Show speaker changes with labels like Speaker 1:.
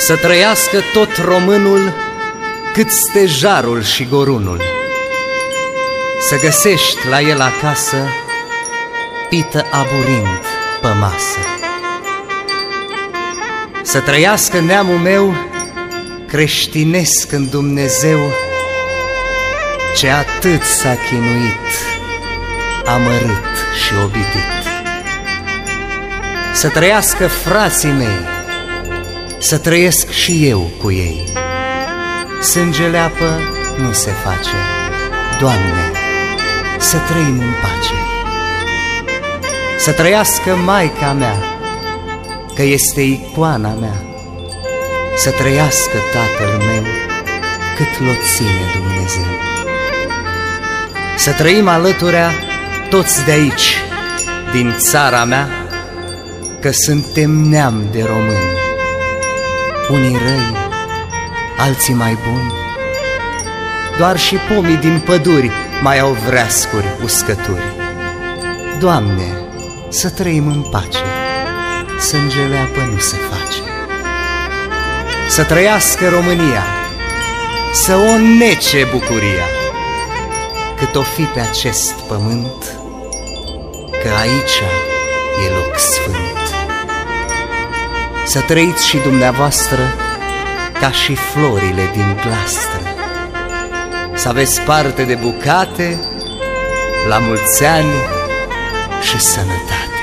Speaker 1: Să trăiască tot românul, cât stejarul și gorunul. Să găsești la el acasă pită aburind pe masă. Să trăiască neamul meu creștinesc în Dumnezeu, ce atât s-a chinuit, amărât și obitit. Să trăiască frații mei, să trăiesc și eu cu ei. Sângele apă nu se face, Doamne, să trăim în pace. Să trăiască Maica mea, că este icoana mea. Să trăiască Tatăl meu, cât l-o ține Dumnezeu. Să trăim alăturea toți de aici, din țara mea, că suntem neam de români, unii răi, alții mai buni. Doar și pomii din păduri mai au vreascuri uscături. Doamne, să trăim în pace, sângele apă nu se face. Să trăiască România, să o nece bucuria, cât o fi pe acest pământ, că aici e loc sfânt. Să trăiți și dumneavoastră ca și florile din glastră, să aveți parte de bucate, la mulți ani și sănătate.